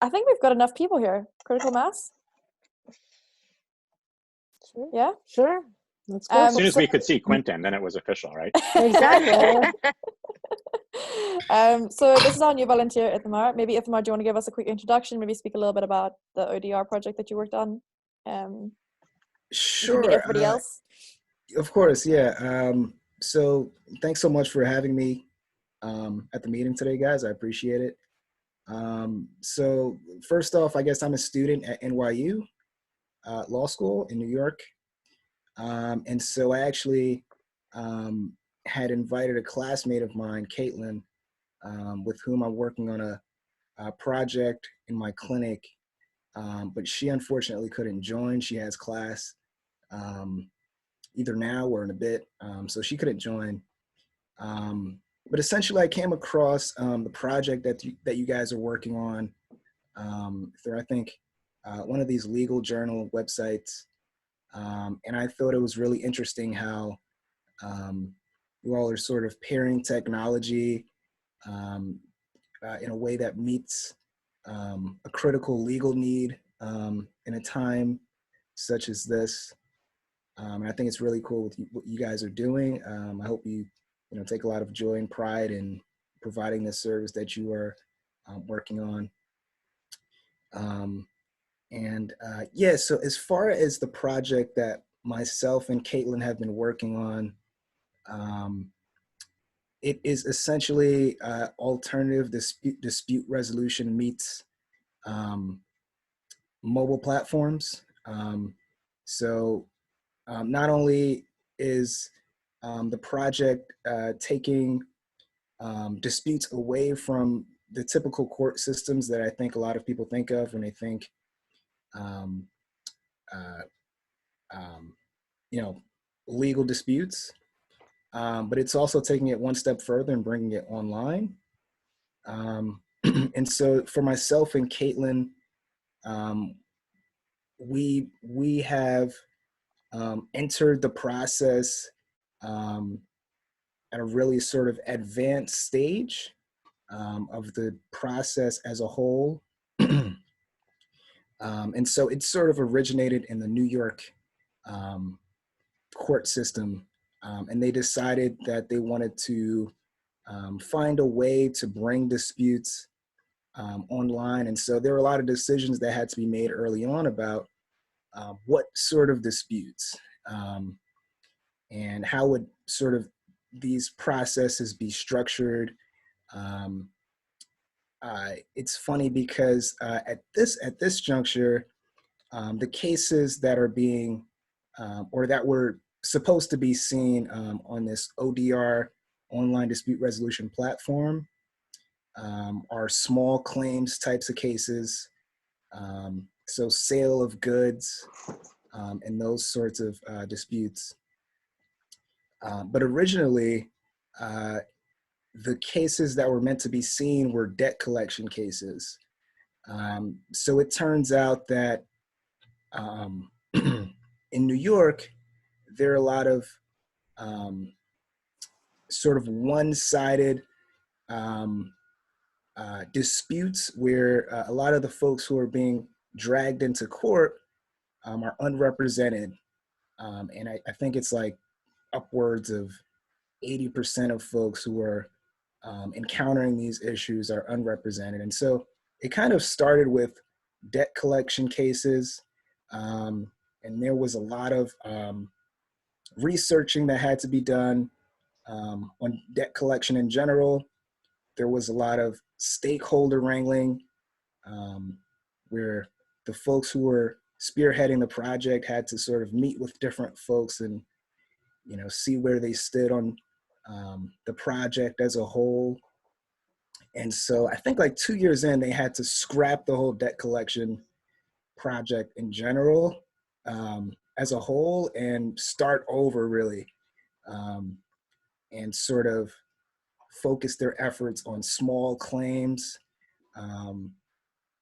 I think we've got enough people here. Critical mass? Sure. Yeah? Sure. Let's go. As soon as we could see Quentin, then it was official, right? Exactly. So this is our new volunteer, Ithamar. Maybe Ithamar, do you want to give us a quick introduction? Maybe speak a little bit about the ODR project that you worked on? Sure. Everybody else? Of course, yeah. So thanks so much for having me at the meeting today, guys. I appreciate it. So first off, I guess I'm a student at NYU Law School in New York. And so I actually had invited a classmate of mine, Caitlin, with whom I'm working on a project in my clinic, but she unfortunately couldn't join. She has class either now or in a bit, so she couldn't join. But essentially, I came across the project that you guys are working on through, I think, one of these legal journal websites. And I thought it was really interesting how you all are sort of pairing technology in a way that meets a critical legal need in a time such as this. And I think it's really cool with what you guys are doing. I hope you take a lot of joy and pride in providing this service that you are working on. Yeah, so as far as the project that myself and Caitlin have been working on, it is essentially alternative dispute resolution meets mobile platforms. Not only is the project taking disputes away from the typical court systems that I think a lot of people think of when they think legal disputes, but it's also taking it one step further and bringing it online. And so for myself and Caitlin, we have entered the process at a really sort of advanced stage of the process as a whole. And so it sort of originated in the New York court system, and they decided that they wanted to find a way to bring disputes online. And so there were a lot of decisions that had to be made early on about what sort of disputes and how would sort of these processes be structured. It's funny because at this juncture, the cases that are being or that were supposed to be seen on this ODR online dispute resolution platform are small claims types of cases. So sale of goods and those sorts of disputes. But originally, the cases that were meant to be seen were debt collection cases. So it turns out that in New York, there are a lot of sort of one-sided disputes where a lot of the folks who are being dragged into court are unrepresented. And I think it's like upwards of 80% of folks who are encountering these issues are unrepresented. And so it kind of started with debt collection cases. And there was a lot of researching that had to be done on debt collection in general. There was a lot of stakeholder wrangling where the folks who were spearheading the project had to sort of meet with different folks and see where they stood on the project as a whole. And so I think like 2 years in, they had to scrap the whole debt collection project in general as a whole and start over really and sort of focus their efforts on small claims.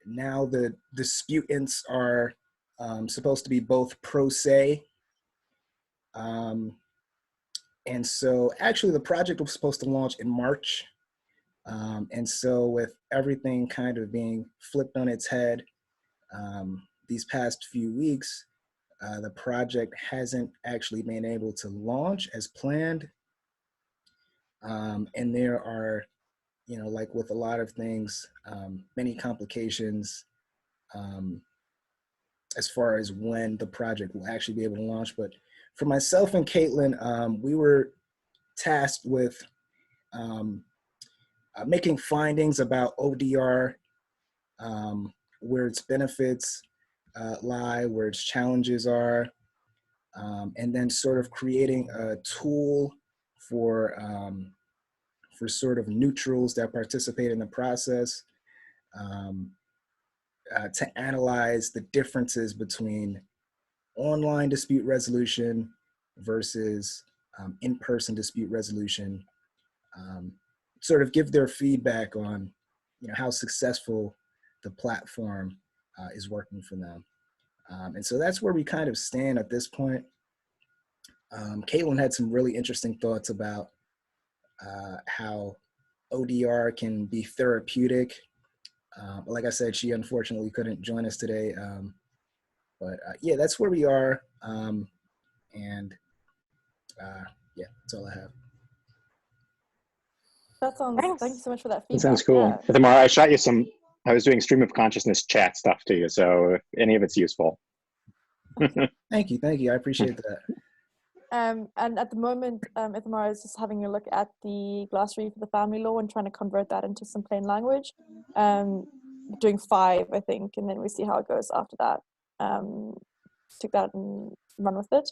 Now the disputants are supposed to be both pro se. And so actually the project was supposed to launch in March And so with everything kind of being flipped on its head these past few weeks, the project hasn't actually been able to launch as planned. And there are, like with a lot of things, many complications as far as when the project will actually be able to launch. But for myself and Caitlin, we were tasked with making findings about ODR, where its benefits lie, where its challenges are, and then sort of creating a tool for sort of neutrals that participate in the process to analyze the differences between online dispute resolution versus in-person dispute resolution, sort of give their feedback on how successful the platform is working for them. And so that's where we kind of stand at this point. Caitlin had some really interesting thoughts about how ODR can be therapeutic. But like I said, she unfortunately couldn't join us today. But yeah, that's where we are. And yeah, that's all I have. That sounds. Thanks. Thank you so much for that That feedback. sounds cool. Yeah. Ithamar, I shot you I was doing stream of consciousness chat stuff to you, so if any of it's useful. Thank you. I appreciate that. And at the moment, Ithamar is just having a look at the glossary for the family law and trying to convert that into some plain language. Doing 5, I think, and then we see how it goes after that. Take that and run with it.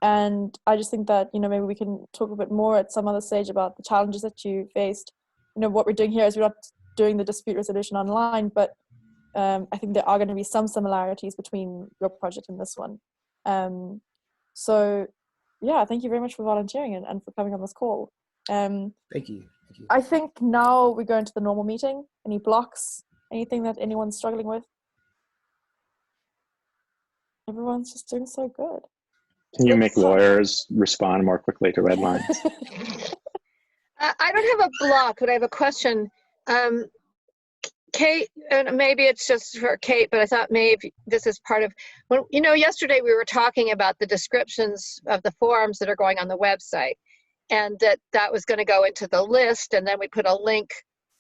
And I just think that, maybe we can talk a bit more at some other stage about the challenges that you faced. What we're doing here is we're not doing the dispute resolution online, but I think there are going to be some similarities between your project and this one. So yeah, thank you very much for volunteering and for coming on this call. Thank you. I think now we go into the normal meeting. Any blocks? Anything that anyone's struggling with? Everyone's just doing so good. Can you make lawyers respond more quickly to red lines? I don't have a block, but I have a question. Kate, and maybe it's just for Kate, but I thought maybe this is part of, yesterday we were talking about the descriptions of the forms that are going on the website, and that was going to go into the list, and then we put a link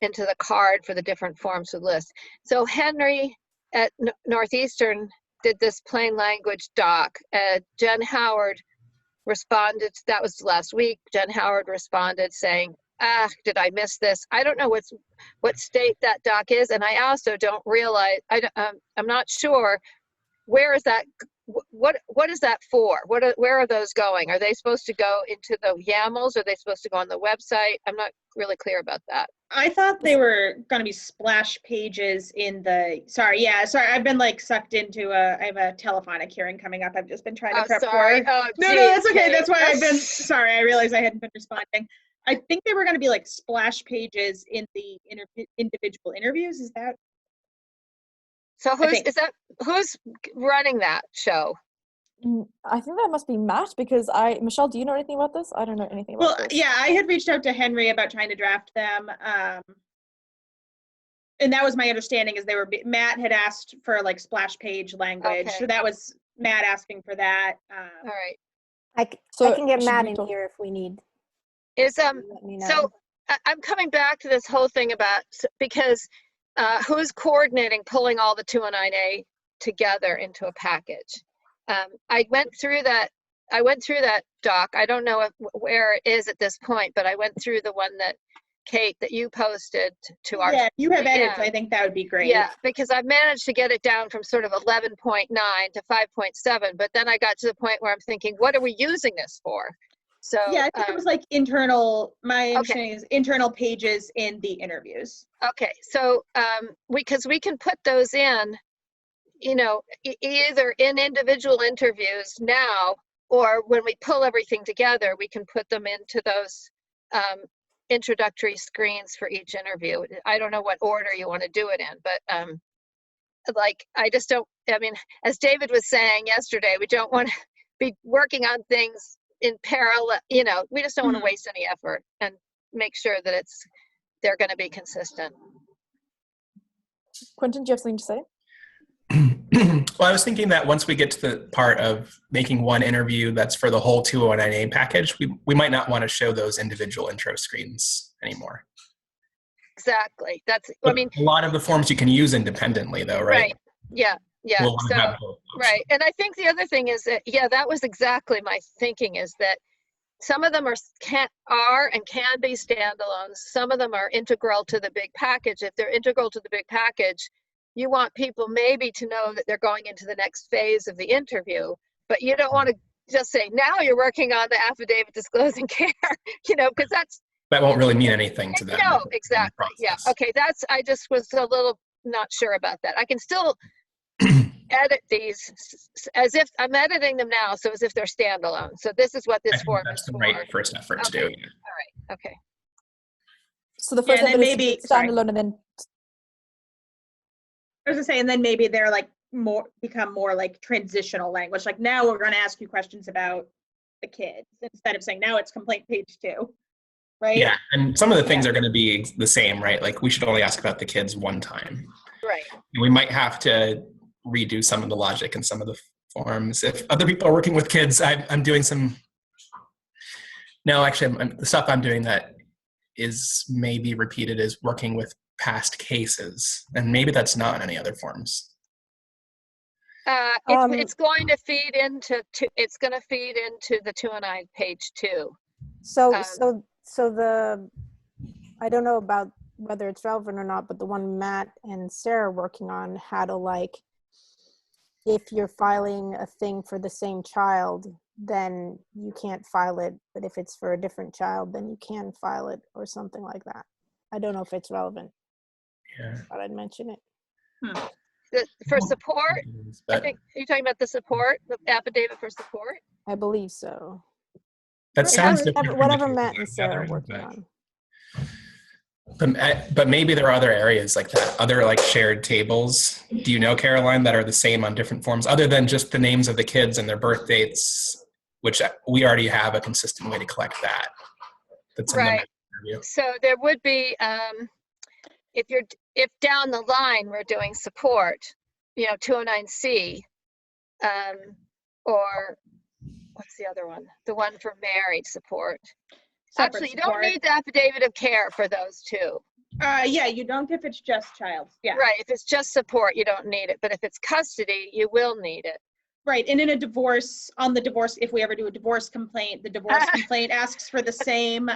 into the card for the different forms to the list. So Henry at Northeastern did this plain language doc. Jen Howard responded, that was last week. Jen Howard responded saying, did I miss this? I don't know what state that doc is, and I also don't realize, I'm not sure, where is that, what is that for? Where are those going? Are they supposed to go into the YAMLs? Are they supposed to go on the website? I'm not really clear about that. I thought they were going to be splash pages in the, sorry, I've been sucked into I have a telephonic hearing coming up. I've just been trying to prep sorry. for. Oh, no, that's okay. That's why I've been, sorry, I realized I hadn't been responding. I think they were going to be splash pages in the individual interviews. Is that? So who's running that show? I think that must be Matt, because Michelle, do you know anything about this? I don't know anything about this. Yeah, I had reached out to Henry about trying to draft them. And that was my understanding, is Matt had asked for splash page language. Okay. So that was Matt asking for that. All right. I can get Matt in here if we need. Let me know. So I'm coming back to this whole thing about, because who's coordinating pulling all the 209A together into a package? I went through that doc. I don't know where it is at this point, but I went through the one that Kate, that you posted to our. Yeah, if you have edits, I think that would be great. Yeah, because I've managed to get it down from sort of 11.9 to 5.7, but then I got to the point where I'm thinking, what are we using this for? So yeah, I think it was internal. My understanding is internal pages in the interviews. Okay, so because we can put those in, either in individual interviews now, or when we pull everything together, we can put them into those introductory screens for each interview. I don't know what order you want to do it in, but I just don't. I mean, as David was saying yesterday, we don't want to be working on things in parallel. We just don't want to waste any effort, and make sure that they're going to be consistent. Quentin, do you have something to say? Well, I was thinking that once we get to the part of making one interview that's for the whole 209A package, we might not want to show those individual intro screens anymore. Exactly. A lot of the forms you can use independently, though, right? Right. Yeah. Yeah. We'll want to have both. Right. And I think the other thing is that, that was exactly my thinking, is that some of them can be standalones. Some of them are integral to the big package. If they're integral to the big package, you want people maybe to know that they're going into the next phase of the interview, but you don't want to just say, now you're working on the affidavit disclosing care, because that won't really mean anything to them. No, exactly. Yeah. Okay. I just was a little not sure about that. I can still edit these as if I'm editing them now, so as if they're standalone. So this is what this form is for. Right, first effort to do. Yeah. All right. Okay. So the first effort is standalone, and then I was gonna say, and then maybe they're like become more like transitional language. Like, now we're going to ask you questions about the kids instead of saying now it's complaint page 2, right? Yeah, and some of the things are going to be the same, right? Like, we should only ask about the kids one time. Right. And we might have to redo some of the logic in some of the forms. If other people are working with kids, I'm doing some. No, actually, the stuff I'm doing that is maybe repeated is working with past cases, and maybe that's not in any other forms. It's going to feed into the 209 page 2. So the, I don't know about whether it's relevant or not, but the one Matt and Sarah are working on had if you're filing a thing for the same child, then you can't file it, but if it's for a different child, then you can file it, or something like that. I don't know if it's relevant. Yeah. But I'd mention it. For support, I think you're talking about the affidavit for support. I believe so. That sounds different. Whatever Matt and Sarah are working on. But maybe there are other areas like that, other like shared tables. Do you know, Caroline, that are the same on different forms, other than just the names of the kids and their birth dates, which we already have a consistent way to collect that. That's right. So there would be, if down the line we're doing support, 209C, or what's the other one? The one for married support. Actually, you don't need the affidavit of care for those two. Yeah, you don't if it's just child. Yeah. Right. If it's just support, you don't need it. But if it's custody, you will need it. Right. And in a divorce, if we ever do a divorce complaint, the divorce complaint asks for the same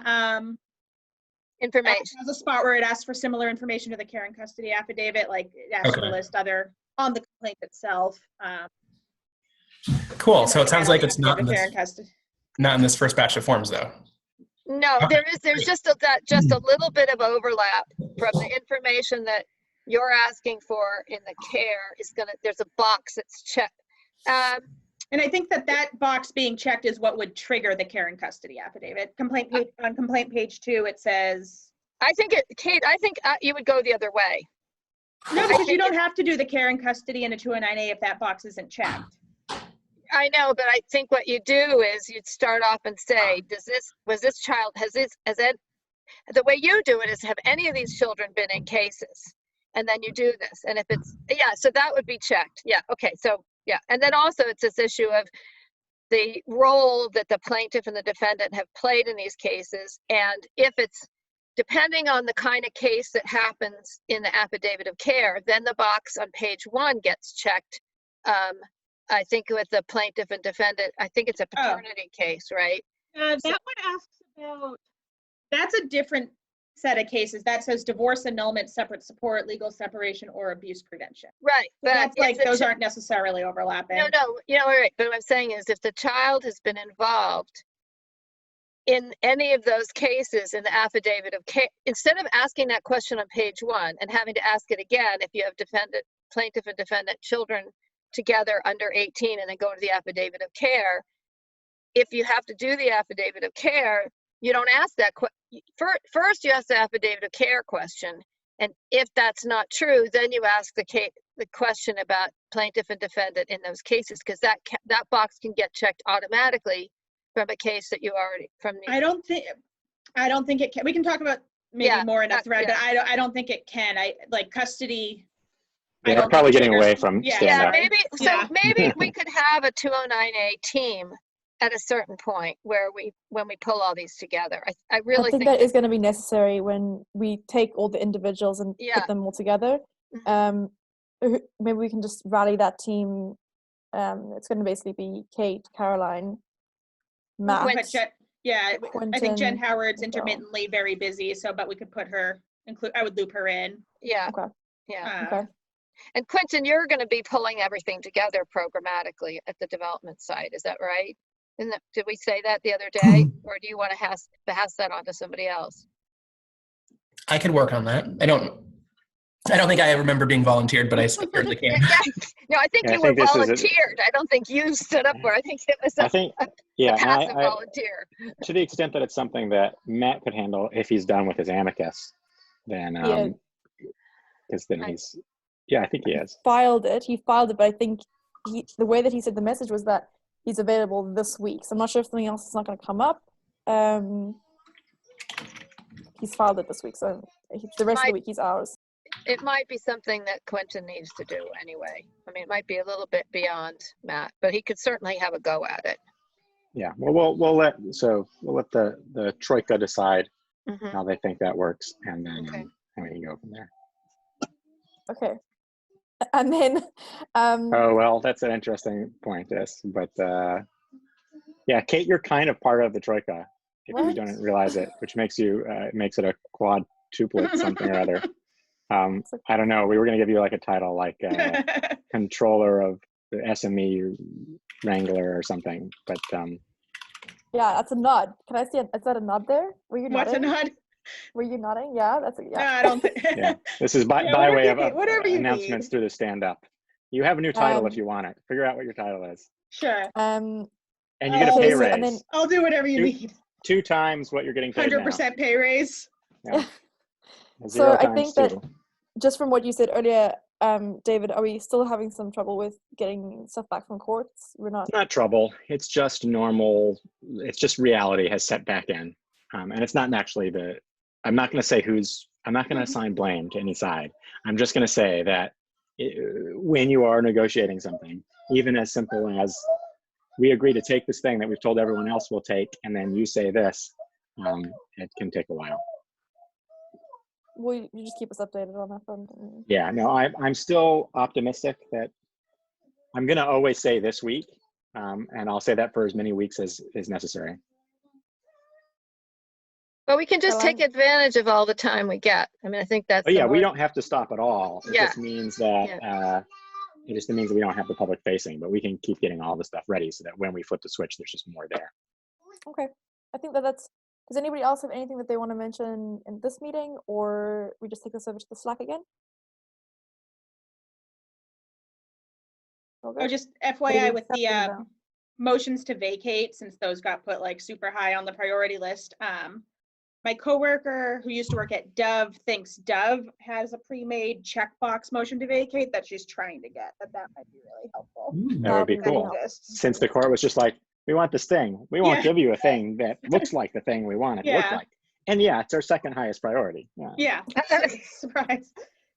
information. There's a spot where it asks for similar information to the care and custody affidavit, like it asks to list other on the complaint itself. Cool. So it sounds like it's not in this first batch of forms, though. No, okay. There's just a little bit of overlap from the information that you're asking for in the care there's a box that's checked. And I think that box being checked is what would trigger the care and custody affidavit. On complaint page 2, it says. Kate, I think you would go the other way. No, because you don't have to do the care and custody in a 209A if that box isn't checked. I know, but I think what you do is you'd start off and say, the way you do it is, have any of these children been in cases? And then you do this. And if it's, so that would be checked. Yeah. Okay. So, yeah. And then also it's this issue of the role that the plaintiff and the defendant have played in these cases. And if it's depending on the kind of case that happens in the affidavit of care, then the box on page 1 gets checked. I think with the plaintiff and defendant, I think it's a paternity case, right? That one asks about, that's a different set of cases. That says divorce, annulment, separate support, legal separation, or abuse prevention. Right. So that's like, those aren't necessarily overlapping. No, right. But what I'm saying is, if the child has been involved in any of those cases in the affidavit of care, instead of asking that question on page 1 and having to ask it again, if you have plaintiff and defendant children together under 18 and then go to the affidavit of care, if you have to do the affidavit of care, you don't ask that first. You ask the affidavit of care question, and if that's not true, then you ask the question about plaintiff and defendant in those cases, because that box can get checked automatically from a case that you already I don't think it can. We can talk about maybe Yeah, more in a that- thread, yeah. but I don't think it can. I like custody. I They're don't probably think getting triggers- away from Yeah, stand Yeah, up. maybe, so Yeah. maybe we could have a 209A team at a certain point where when we pull all these together. I really I think that is going to be necessary when we take all the individuals and Yeah. put them all together. Maybe we can just rally that team. It's going to basically be Kate, Caroline, Matt. But I think Jen Quentin Howard's as well. intermittently very busy, but we could put her, I would loop her in. Yeah, Okay. yeah. Okay. And Quentin, you're going to be pulling everything together programmatically at the development side. Is that right? Did we say that the other day? Or do you want to pass that on to somebody else? I could work on that. I don't think I remember being volunteered, but I certainly can. No, I think Yeah, I you were think this is volunteered. I don't think you stood up for it. I think it was I think, a yeah, and passive volunteer. to the extent that it's something that Matt could handle if he's done with his amicus, then Yeah. because then he's, yeah, I think he is. He filed it, but I think the way that he said the message was that he's available this week. So I'm not sure if something else is not going to come up. He's filed it this week, so the rest of the week he's ours. It might be something that Quentin needs to do anyway. I mean, it might be a little bit beyond Matt, but he could certainly have a go at it. Yeah, well, we'll let the troika decide Mhm. how they think that works, and then Okay. and we can go from there. Okay. And then Oh well, that's an interesting point, yes, but yeah, Kate, you're kind of part of the troika if you What? don't realize it, which makes it a quadtuplet something or other. I don't know. We were going to give you like a title, like controller of the SME wrangler or something, but yeah, that's a nod. Can I see it? Is that a nod there? Were you What's a nodding? nod? Were you nodding? Yeah, that's a, No, yeah. I don't think. yeah, this is by Yeah, way of whatever you announcements need. through the stand-up. You have a new title if Um, you want it. Figure out what your title is, Sure. and you get a Oh, pay so- raise. and then- I'll do whatever you need. 2 times what you're getting paid now. 100% pay raise. Yeah. So 0 I times think that 2. just from what you said earlier, David, are we still having some trouble with getting stuff back from courts? We're not. It's not trouble. It's just normal. It's just reality has set back in, and it's not actually I'm not going to say I'm not going to assign blame to any side. I'm just going to say that when you are negotiating something, even as simple as we agree to take this thing that we've told everyone else we'll take, and then you say this, it can take a while. Will you just keep us updated on that front? Yeah, no, I'm still optimistic that I'm going to always say this week, and I'll say that for as many weeks as is necessary. But we can just Caroline? take advantage of all the time we get. I mean, I think that's. But yeah, the we more- don't have to stop at all. It Yeah. just means that it just means that we don't have the public facing, but we can keep getting all the stuff ready so that when we flip the switch, there's just more there. Okay. I think that's. Does anybody else have anything that they want to mention in this meeting, or we just take this over to the Slack again? All Oh, good? just What are FYI you with the accepting about? motions to vacate, since those got put like super high on the priority list. My coworker who used to work at Dove thinks Dove has a pre-made checkbox motion to vacate that she's trying to get. That might be really helpful. That would be That'd be cool. Exists. Since the court was just like, we want this thing. We won't Yeah. give you a thing that looks like the thing we want it to look Yeah. like. And yeah, it's our second highest priority. Yeah. Yeah, surprise.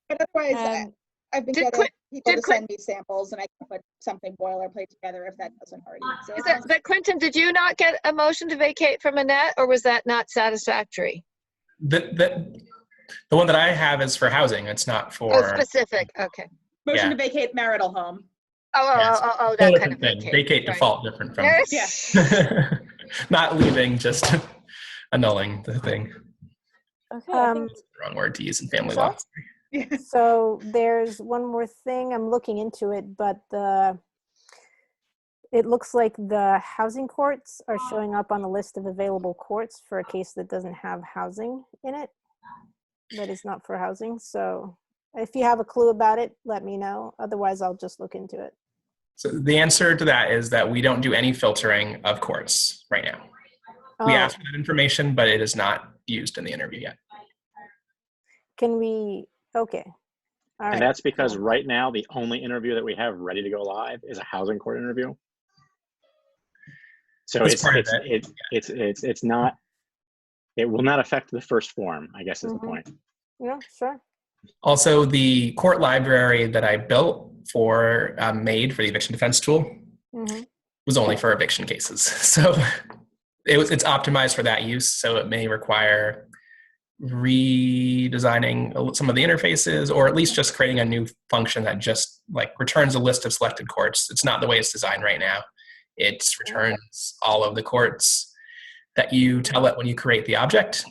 But otherwise, I've been Did getting Quin- people did to send me samples, and I can put something boilerplate together if that doesn't already exist. But Quentin, did you not get a motion to vacate from Annette, or was that not satisfactory? The one that I have is for housing. It's not for. Oh, specific. Okay. Motion Yeah. to vacate marital home. Yes. Oh, Whole that kind of different thing. vacate. Vacate Right. default different from. Yes. Not leaving, just annulling the thing. Okay. I think Wrong word to use in family Michelle? law. Yeah. So there's one more thing. I'm looking into it, but it looks like the housing courts are showing up on the list of available courts for a case that doesn't have housing in it, that is not for housing. So if you have a clue about it, let me know. Otherwise, I'll just look into it. So the answer to that is that we don't do any filtering of courts right now. We Oh, ask for that information, but it is not used in the interview yet. can we? Okay. All And right. that's because right now, the only interview that we have ready to go live is a housing court interview. So That's part of it's not it will not affect the first form, I guess is the point. Yeah, sure. Also, the court library that I built for made for the eviction defense tool was only for eviction cases. So it's optimized for that use. So it may require redesigning some of the interfaces, or at least just creating a new function that just like returns a list of selected courts. It's not the way it's designed right now. It returns all of the courts that you tell it when you create the object,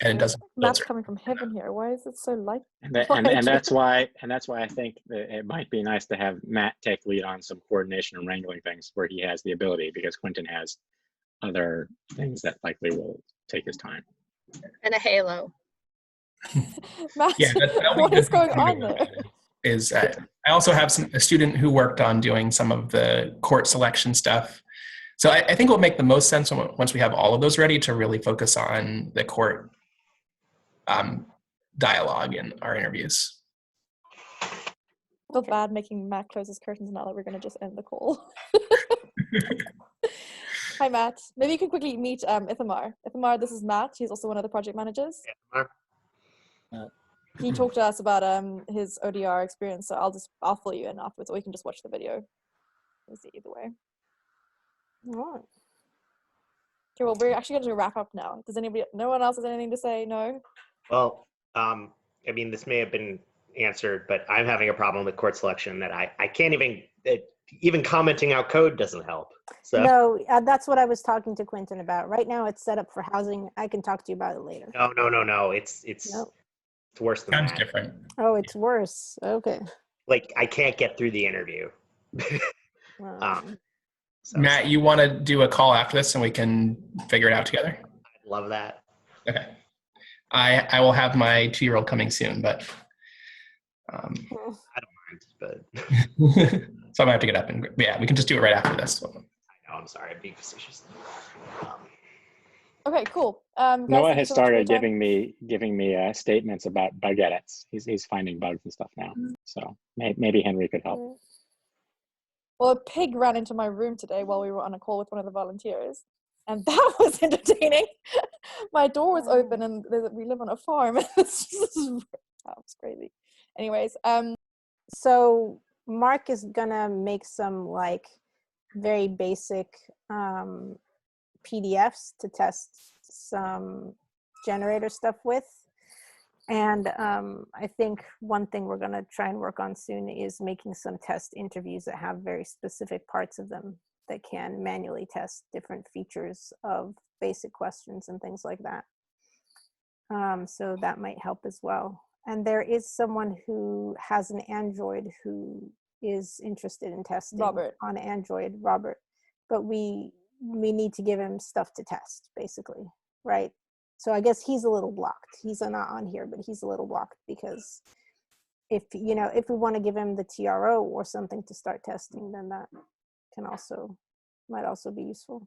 and it doesn't. Matt's coming from heaven here. Why is it so light? And that's why I think that it might be nice to have Matt take lead on some coordination and wrangling things where he has the ability, because Quentin has other things that likely will take his time. And a halo. Matt, Yeah, what is going on there? Is I also have a student who worked on doing some of the court selection stuff. So I think it will make the most sense once we have all of those ready to really focus on the court dialogue in our interviews. I feel bad making Matt close his curtains now that we're going to just end the call. Hi, Matt. Maybe you can quickly meet Ithamar. Ithamar, this is Matt. He's also one of the project managers. He talked to us about his ODR experience, so I'll fill you in afterwards, or you can just watch the video. Easy either way. All right. Okay, well, we're actually going to wrap up now. No one else has anything to say? No? Well, I mean, this may have been answered, but I'm having a problem with court selection that I can't even commenting out code doesn't help. So No, that's what I was talking to Quentin about. Right now it's set up for housing. I can talk to you about it later. No. It's worse than Sounds that. different. Oh, it's worse. Okay. Like I can't get through the interview. So, Matt, you want to do a call after this and we can figure it out together? I'd love that. Okay. I will have my 2-year-old coming soon, but I don't mind, but so I might have to get up and yeah, we can just do it right after this. I know, I'm sorry, I'm being facetious. Okay, cool. Guys, Noah thank you has so much for your started time. giving me statements about bug edits. He's finding bugs and stuff now. So maybe Henry could help. Well, a pig ran into my room today while we were on a call with one of the volunteers, and that was entertaining. My door was open, and we live on a farm. It's crazy. Anyways, So Mark is gonna make some like very basic PDFs to test some generator stuff with. And I think one thing we're gonna try and work on soon is making some test interviews that have very specific parts of them that can manually test different features of basic questions and things like that. So that might help as well. And there is someone who has an Android who is interested in testing on Android, Robert. But we need to give him stuff to test, basically, right? So I guess he's a little blocked. He's not on here, but he's a little blocked because if we want to give him the TRO or something to start testing, then that might also be useful.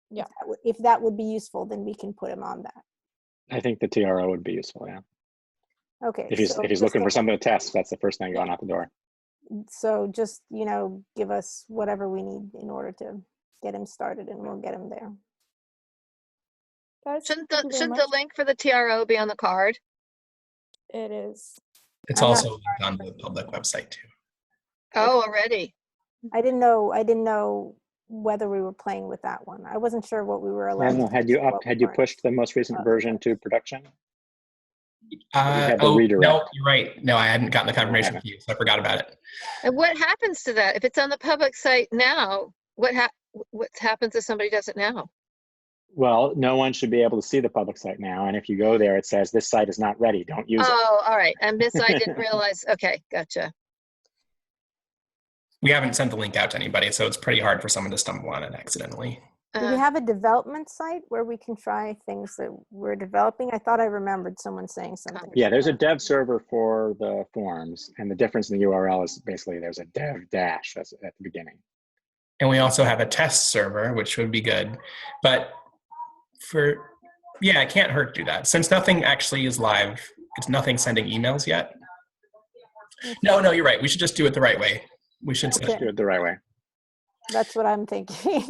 Yeah. If that would be useful, then we can put him on that. I think the TRO would be useful, yeah. Okay. If he's looking for something to test, that's the first thing going out the door. So just, give us whatever we need in order to get him started, and we'll get him there. guys, Shouldn't thank you very the much. link for the TRO be on the card? It is. It's I'm not also linked on the public website too. Oh, already. I didn't know whether we were playing with that one. I wasn't sure what we were allowed to Had do, you what we weren't. pushed the most recent version to production? No, redirect. you're right. No, I hadn't gotten the confirmation from you, so I forgot about it. And what happens to that? If it's on the public site now, what happens if somebody does it now? Well, no one should be able to see the public site now. And if you go there, it says this site is not ready. Don't use it. Oh, all right. I didn't realize. Okay, gotcha. We haven't sent the link out to anybody, so it's pretty hard for someone to stumble on it accidentally. Do we have a development site where we can try things that we're developing? I thought I remembered someone saying something. Yeah, there's a dev server for the forms, and the difference in the URL is basically there's a dev dash that's at the beginning. And we also have a test server, which would be good. But it can't hurt to do that. Since nothing actually is live, it's nothing sending emails yet. No, you're right. We should just do it the right way. We should Okay. Do it the right way. That's what I'm thinking.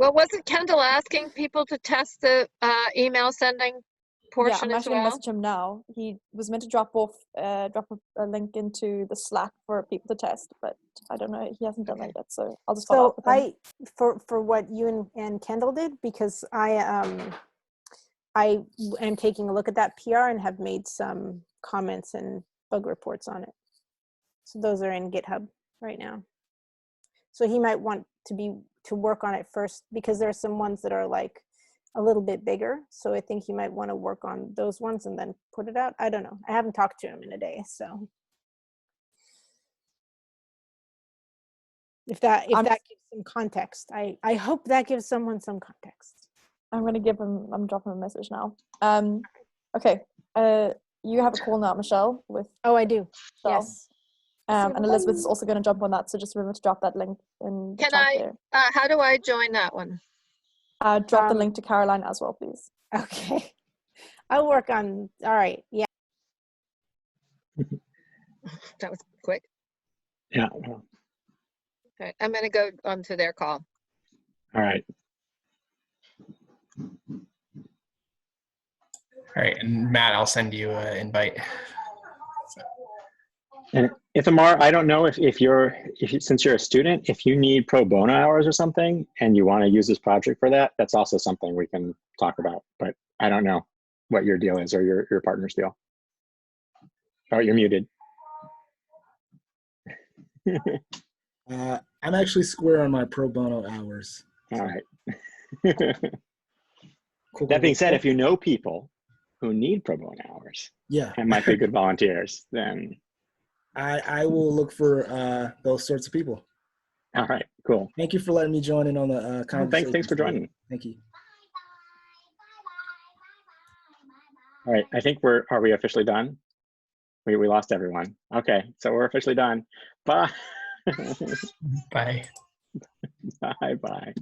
Well, wasn't Kendall asking people to test the email sending Yeah, portion I'm as actually gonna well? message him now. He was meant to drop a link into the Slack for people to test, but I don't know. He hasn't done that yet, so I'll just follow up So with him. for what you and Kendall did, because I am taking a look at that PR and have made some comments and bug reports on it. So those are in GitHub right now. So he might want to work on it first, because there are some ones that are like a little bit bigger. So I think he might want to work on those ones and then put it out. I don't know. I haven't talked to him in a day, so if that gives some context, I hope that gives someone some context. I'm dropping him a message now. Okay. You have a call now, Michelle, with Oh, I do. Michelle. Yes. And Elizabeth is also going to jump on that, so just remember to drop that link in the Can chat I, there. how do I join that one? Drop the link to Caroline as well, please. Okay. I'll work on, all right. Yeah. That was quick. Yeah. All right, I'm gonna go onto their call. All right. All right, and Matt, I'll send you an invite. And Ithamar, I don't know if since you're a student, if you need pro bono hours or something and you want to use this project for that, that's also something we can talk about. But I don't know what your deal is or your partner's deal. Oh, you're muted. I'm actually square on my pro bono hours. All right. Cool, That being cool. said, if you know people who need pro bono hours Yeah, and might be good volunteers, then I will look for those sorts of people. all right, cool. Thank you for letting me join in on the conversation. Thanks for joining. Thank you. All right, I think are we officially done? We lost everyone. Okay, so we're officially done. Bye. Bye. Bye.